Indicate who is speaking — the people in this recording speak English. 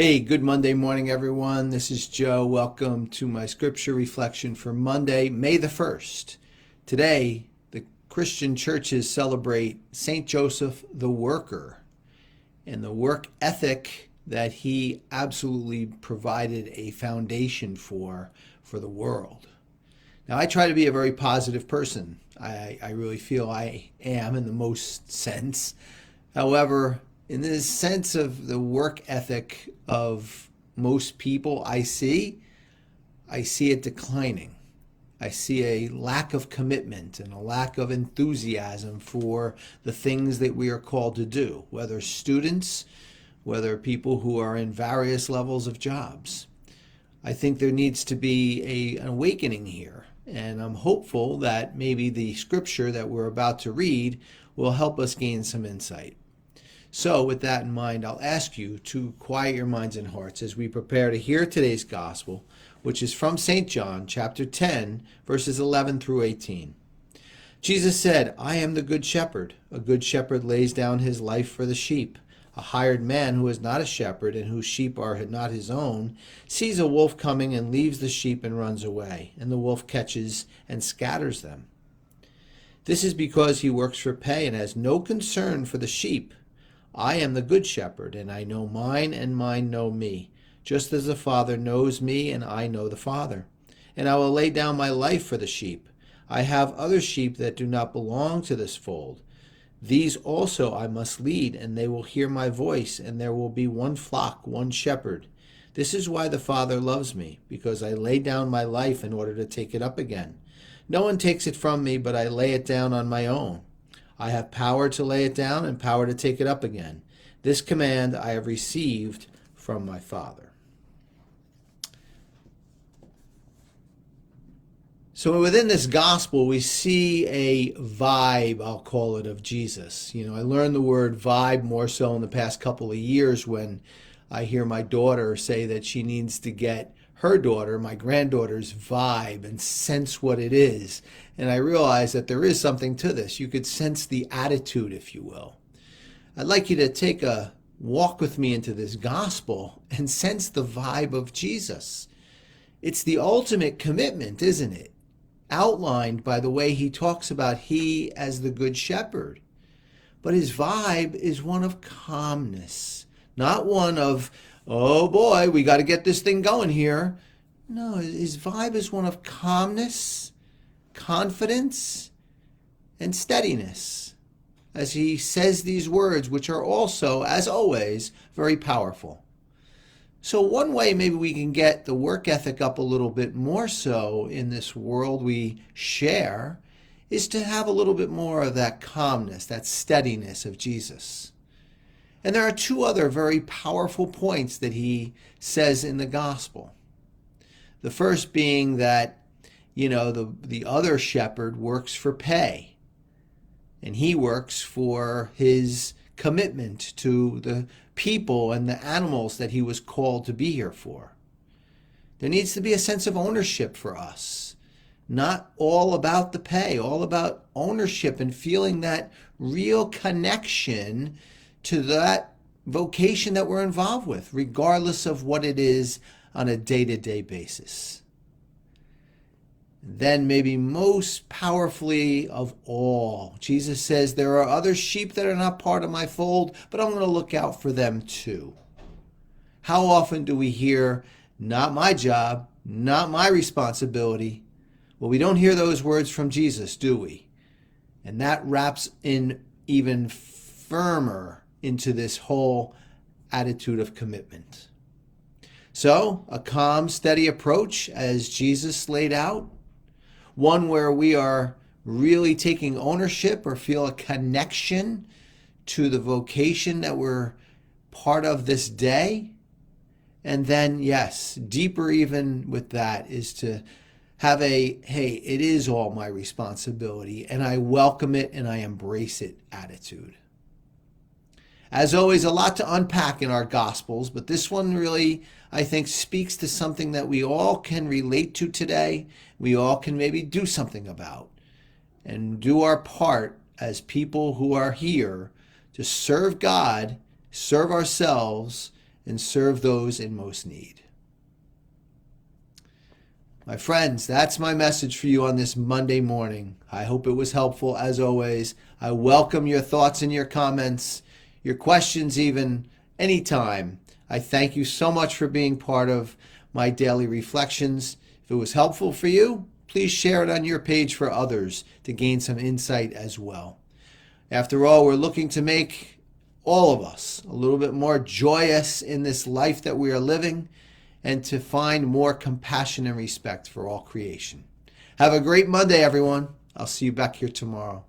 Speaker 1: Hey, good Monday morning, everyone. This is Joe. Welcome to my scripture reflection for Monday, May the 1st. Today, the Christian churches celebrate St. Joseph the Worker and the work ethic that he absolutely provided a foundation for the world. Now, I try to be a very positive person. I really feel I am in the most sense. However, in the sense of the work ethic of most people I see it declining. I see a lack of commitment and a lack of enthusiasm for the things that we are called to do, whether students, whether people who are in various levels of jobs. I think there needs to be an awakening here, and I'm hopeful that maybe the scripture that we're about to read will help us gain some insight. So, with that in mind, I'll ask you to quiet your minds and hearts as we prepare to hear today's gospel, which is from St. John, chapter 10, verses 11 through 18. Jesus said, "I am the good shepherd. A good shepherd lays down his life for the sheep. A hired man who is not a shepherd and whose sheep are not his own sees a wolf coming and leaves the sheep and runs away, and the wolf catches and scatters them. This is because he works for pay and has no concern for the sheep. I am the good shepherd, and I know mine, and mine know me, just as the Father knows me, and I know the Father. And I will lay down my life for the sheep. I have other sheep that do not belong to this fold. These also I must lead, and they will hear my voice, and there will be one flock, one shepherd. This is why the Father loves me, because I lay down my life in order to take it up again. No one takes it from me, but I lay it down on my own. I have power to lay it down and power to take it up again. This command I have received from my Father." So within this gospel, we see a vibe, I'll call it, of Jesus. I learned the word vibe more so in the past couple of years when I hear my daughter say that she needs to get her daughter, my granddaughter's vibe and sense what it is. And I realize that there is something to this. You could sense the attitude, if you will. I'd like you to take a walk with me into this gospel and sense the vibe of Jesus. It's the ultimate commitment, isn't it? Outlined by the way he talks about he as the good shepherd. But his vibe is one of calmness, not one of, oh boy, we got to get this thing going here. No, his vibe is one of calmness, confidence, and steadiness as he says these words, which are also, as always, very powerful. So one way maybe we can get the work ethic up a little bit more so in this world we share is to have a little bit more of that calmness, that steadiness of Jesus. And there are two other very powerful points that he says in the gospel. The first being that, the other shepherd works for pay. And he works for his commitment to the people and the animals that he was called to be here for. There needs to be a sense of ownership for us. Not all about the pay, all about ownership and feeling that real connection to that vocation that we're involved with, regardless of what it is on a day-to-day basis. Then maybe most powerfully of all, Jesus says, there are other sheep that are not part of my fold, but I'm going to look out for them too. How often do we hear, not my job, not my responsibility? Well, we don't hear those words from Jesus, do we? And that wraps in even firmer into this whole attitude of commitment. So, a calm, steady approach as Jesus laid out, one where we are really taking ownership or feel a connection to the vocation that we're part of this day. And then, yes, deeper even with that is to have hey, it is all my responsibility, and I welcome it and I embrace it attitude. As always, a lot to unpack in our Gospels, but this one really, I think, speaks to something that we all can relate to today. We all can maybe do something about and do our part as people who are here to serve God, serve ourselves, and serve those in most need. My friends, that's my message for you on this Monday morning. I hope it was helpful as always. I welcome your thoughts and your comments, your questions even, anytime. I thank you so much for being part of my daily reflections. If it was helpful for you, please share it on your page for others to gain some insight as well. After all, we're looking to make all of us a little bit more joyous in this life that we are living, and to find more compassion and respect for all creation. Have a great Monday, everyone. I'll see you back here tomorrow.